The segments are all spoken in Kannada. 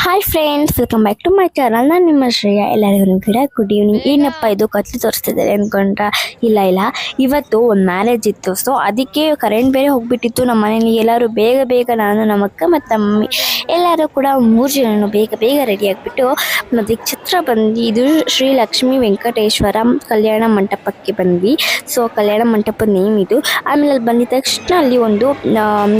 Hi friends, welcome back to my channel. ನಾನು ನಿಮ್ಮ ಶ್ರೇಯ. ಎಲ್ಲರಿಗೂ ಕೂಡ ಗುಡ್ ಈವ್ನಿಂಗ್. ಏನಪ್ಪ ಇದು ಕತ್ಲು ತೋರಿಸ್ತಿದ್ದಾರೆ ಅಂದ್ಕೊಂಡ್ರ? ಇಲ್ಲ, ಇವತ್ತು ಒಂದು ಮ್ಯಾರೇಜ್ ಇತ್ತು. ಸೊ ಅದಕ್ಕೆ ಕರೆಂಟ್ ಬೇರೆ ಹೋಗ್ಬಿಟ್ಟಿತ್ತು ನಮ್ಮ ಮನೇಲಿ. ಎಲ್ಲರೂ ಬೇಗ ನಾನು ನಮ್ಮ ಅಕ್ಕ ಮತ್ತು ಮಮ್ಮಿ ಎಲ್ಲರೂ ಕೂಡ 3 ಜನ ಬೇಗ ರೆಡಿ ಆಗಿಬಿಟ್ಟು ಮತ್ತು ಚಿತ್ರ ಬಂದು ಇದು ಶ್ರೀ ಲಕ್ಷ್ಮೀ ವೆಂಕಟೇಶ್ವರ ಕಲ್ಯಾಣ ಮಂಟಪಕ್ಕೆ ಬಂದ್ವಿ. ಸೊ ಕಲ್ಯಾಣ ಮಂಟಪದ ನೇಮ್ ಇದು. ಆಮೇಲೆ ಅಲ್ಲಿ ಬಂದಿದ ತಕ್ಷಣ ಅಲ್ಲಿ ಒಂದು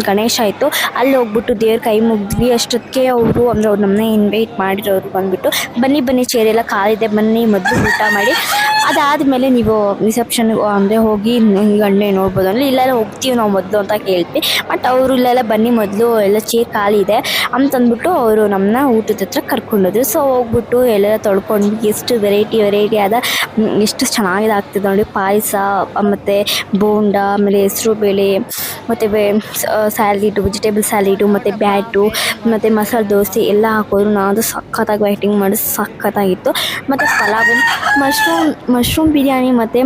ಗಣೇಶ ಆಯಿತು. ಅಲ್ಲಿ ಹೋಗ್ಬಿಟ್ಟು ದೇವ್ರ ಕೈ ಮುಗಿದ್ವಿ. ಅಷ್ಟೊತ್ತಿಗೆ ಅವರು ಅಂದರೆ ಅವ್ರು ನಮ್ಮನ್ನ ಇನ್ವೈಟ್ ಮಾಡಿರೋರು ಬಂದುಬಿಟ್ಟು ಬನ್ನಿ ಚೇರೆಲ್ಲ ಖಾಲಿದೆ, ಬನ್ನಿ ಮೊದಲು ಊಟ ಮಾಡಿ ಅದಾದಮೇಲೆ ನೀವು ರಿಸೆಪ್ಷನ್ ಅಂದರೆ ಹೋಗಿ ಗಂಡೆ ನೋಡ್ಬೋದು ಅಂದರೆ ಇಲ್ಲೆಲ್ಲ ಹೋಗ್ತೀವಿ ನಾವು ಮೊದಲು ಅಂತ ಕೇಳ್ತೀವಿ. ಬಟ್ ಅವರು ಇಲ್ಲೆಲ್ಲ ಬನ್ನಿ ಮೊದಲು ಎಲ್ಲ ಚೇರ್ ಖಾಲಿ ಇದೆ ಅಂತಂದ್ಬಿಟ್ಟು ಅವರು ನಮ್ಮನ್ನ ಊಟದ ಹತ್ರ ಕರ್ಕೊಂಡೋದ್ರು. ಸೊ ಹೋಗ್ಬಿಟ್ಟು ಎಲ್ಲೆಲ್ಲ ತೊಳ್ಕೊಂಡು ಎಷ್ಟು ವೆರೈಟಿ ಆದ ಎಷ್ಟು ಚೆನ್ನಾಗಿದೆ ಆಗ್ತದೆ ನೋಡಿ. ಪಾಯಸ ಮತ್ತು ಬೋಂಡ, ಆಮೇಲೆ ಹೆಸರು ಬೇಳೆ, ಮತ್ತು ಸ್ಯಾಲಿಡು, ವೆಜಿಟೇಬಲ್ ಸ್ಯಾಲಿಡು, ಮತ್ತು ಬ್ಯಾಟು, ಮತ್ತು ಮಸಾಲೆ ದೋಸೆ ಎಲ್ಲ ಹಾಕೋರು. ನಾನು ಸಖತ್ತಾಗಿ ವೈಟಿಂಗ್ ಮಾಡಿ ಸಖತ್ತಾಗಿತ್ತು. ಮತ್ತು ಪಲಾವು, ಮಶ್ರೂಮ್ ಬಿರಿಯಾನಿ, ಮತ್ತು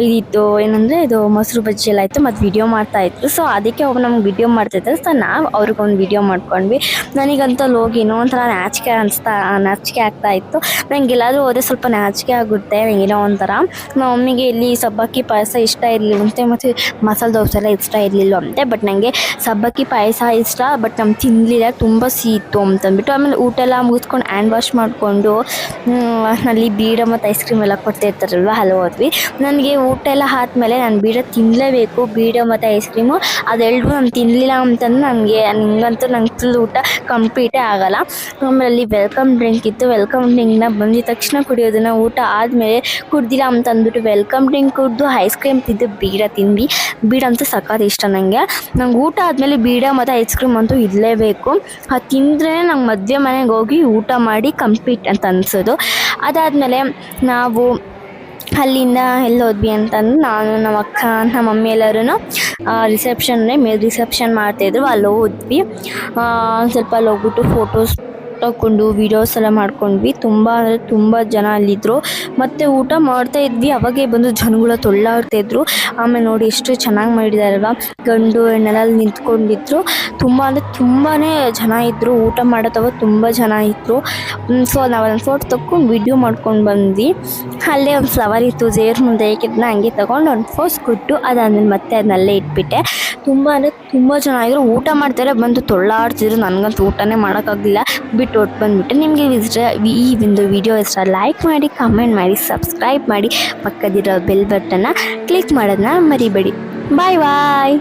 ಇದಿತ್ತು ಏನಂದರೆ ಇದು ಮೊಸರು ಬಜ್ಜಿ ಎಲ್ಲ ಇತ್ತು. ಮತ್ತು ವಿಡಿಯೋ ಮಾಡ್ತಾಯಿದ್ರು. ಸೊ ಅದಕ್ಕೆ ಒಬ್ಬರು ನಮ್ಗೆ ವಿಡಿಯೋ ಮಾಡ್ತಾಯಿದ್ರು. ಸೊ ನಾವು ಅವ್ರಿಗೊಂದು ವಿಡಿಯೋ ಮಾಡ್ಕೊಂಡ್ವಿ. ನನಗಂತೂ ಹೋಗಿ ಏನೋ ಒಂಥರ ನಾಚಿಕೆ ಆಗ್ತಾಯಿತ್ತು. ನನಗೆಲ್ಲಾದರೂ ಹೋದರೆ ಸ್ವಲ್ಪ ನಾಚಿಕೆ ಆಗುತ್ತೆ, ಏನೋ ಒಂಥರ. ನಮ್ಮ ಮಮ್ಮಿಗೆ ಇಲ್ಲಿ ಸಬ್ಬಕ್ಕಿ ಪಾಯಸ ಇಷ್ಟ ಇರಲಿಲ್ಲಂತೆ, ಮತ್ತು ಮಸಾಲೆ ದೋಸೆ ಎಲ್ಲ ಇಷ್ಟ ಇರಲಿಲ್ಲ ಅಂತೆ. ಬಟ್ ನನಗೆ ಸಬ್ಬಕ್ಕಿ ಪಾಯಸ ಇಷ್ಟ, ಬಟ್ ನಮ್ಗೆ ತಿನ್ನಲಿಲ್ಲ, ತುಂಬ ಸಿಹಿ ಇತ್ತು ಅಂತಂದ್ಬಿಟ್ಟು. ಆಮೇಲೆ ಊಟ ಎಲ್ಲ ಮುಗಿಸ್ಕೊಂಡು ಹ್ಯಾಂಡ್ ವಾಶ್ ಮಾಡಿಕೊಂಡು ಅಲ್ಲಿ ಬೀಡ ಮತ್ತು ಐಸ್ ಕ್ರೀಮ್ ಎಲ್ಲ ಕೊಡ್ತಿರ್ತಾರಲ್ವ, ಅಲ್ಲಿ ಹೋದ್ವಿ. ನನಗೆ ಊಟ ಎಲ್ಲ ಆದಮೇಲೆ ನಾನು ಬೀಡ ತಿನ್ನಲೇಬೇಕು. ಬೀಡ ಮತ್ತು ಐಸ್ ಕ್ರೀಮು ಅದೆರಡು ನಾನು ತಿನ್ನಲಿಲ್ಲ ಅಂತಂದು ನಿಂಗಂತೂ ನಂಗೆ ಫುಲ್ ಊಟ ಕಂಪ್ಲೀಟೇ ಆಗೋಲ್ಲ. ಆಮೇಲೆ ಅಲ್ಲಿ ವೆಲ್ಕಮ್ ಡ್ರಿಂಕ್ ಇತ್ತು. ವೆಲ್ಕಮ್ ಡ್ರಿಂಕ್ನ ಬಂದಿದ ತಕ್ಷಣ ಕುಡಿಯೋದನ್ನು, ಊಟ ಆದಮೇಲೆ ಕುಡ್ದಿಲ್ಲ ಅಂತಂದ್ಬಿಟ್ಟು ವೆಲ್ಕಮ್ ಡ್ರಿಂಕ್ ಕುಡಿದು ಐಸ್ ಕ್ರೀಮ್ ತಿಂದು ಬೀಡ ತಿಂದ್ವಿ. ಬೀಡ ಅಂತೂ ಸಖತ್ ಇಷ್ಟ ನಂಗೆ ಊಟ ಆದಮೇಲೆ ಬೀಡ ಮತ್ತು ಐಸ್ ಕ್ರೀಮ್ ಅಂತೂ ಇರಲೇಬೇಕು. ಅದು ತಿಂದ್ರೆ ನಂಗೆ ಮದುವೆ ಮನೆಗೆ ಹೋಗಿ ಊಟ ಮಾಡಿ ಕಂಪ್ಲೀಟ್ ಅಂತ ಅನಿಸೋದು. ಅದಾದಮೇಲೆ ನಾವು ಅಲ್ಲಿಂದ ಎಲ್ಲಿ ಹೋದ್ವಿ ಅಂತಂದು ನಾನು ನಮ್ಮ ಅಕ್ಕ ನಮ್ಮ ಮಮ್ಮಿ ಎಲ್ಲರೂ ರಿಸೆಪ್ಷನ್ ಮಾಡ್ತಾಯಿದ್ರು. ಅಲ್ಲಿ ಹೋದ್ವಿ. ಸ್ವಲ್ಪ ಅಲ್ಲಿ ಹೋಗ್ಬಿಟ್ಟು ಫೋಟೋಸ್ ತಗೊಂಡು ವೀಡಿಯೋಸ್ ಎಲ್ಲ ಮಾಡ್ಕೊಂಡ್ವಿ. ತುಂಬ ಜನ ಅಲ್ಲಿದ್ದರು. ಮತ್ತು ಊಟ ಮಾಡ್ತಾಯಿದ್ವಿ, ಅವಾಗೇ ಬಂದು ಜನಗಳ ತೊಳ್ಳಾಡ್ತಾಯಿದ್ರು. ಆಮೇಲೆ ನೋಡಿ ಎಷ್ಟು ಚೆನ್ನಾಗಿ ಮಾಡಿದಾರಲ್ವ, ಗಂಡು ಹೆಣ್ಣೆಲ್ಲ ನಿಂತ್ಕೊಂಡಿದ್ರು. ತುಂಬಾ ಜನ ಇದ್ದರು. ಊಟ ಮಾಡೋದವ ತುಂಬ ಜನ ಇದ್ದರು. ಸೊ ನಾವು ಒಂದು ಫೋಟೋ ತಗೊಂಡು ವಿಡಿಯೋ ಮಾಡ್ಕೊಂಡು ಬಂದ್ವಿ. ಅಲ್ಲೇ ಒಂದು ಫ್ಲವರ್ ಇತ್ತು ದೇವ್ರ ಮುಂದೆ, ಇದನ್ನ ಹಂಗೆ ತೊಗೊಂಡು ಒಂದು ಫೋಸ್ ಕೊಟ್ಟು ಅದಾದ್ಮೇಲೆ ಮತ್ತೆ ಅದನ್ನಲ್ಲೇ ಇಟ್ಬಿಟ್ಟೆ. ತುಂಬ ಜನ ಇದ್ರು. ಊಟ ಮಾಡ್ತಾರೆ ಬಂದು ತೊಳ್ಳಾಡ್ತಿದ್ರು. ನನಗಂತೂ ಊಟನೇ ಮಾಡೋಕ್ಕಾಗಲಿಲ್ಲ, ಬಿಟ್ಟು ಹೊಟ್ಟು ಬಂದುಬಿಟ್ಟೆ. ನಿಮಗೆ ಈ ಒಂದು ವಿಡಿಯೋ ಇಷ್ಟ ಲೈಕ್ ಮಾಡಿ, ಕಮೆಂಟ್ ಮಾಡಿ, ಸಬ್ಸ್ಕ್ರೈಬ್ ಮಾಡಿ, ಪಕ್ಕದಿರೋ ಬೆಲ್ ಬಟನ್ನ ಕ್ಲಿಕ್ ಮಾಡೋದನ್ನ ಮರಿಬೇಡಿ. ಬಾಯ್.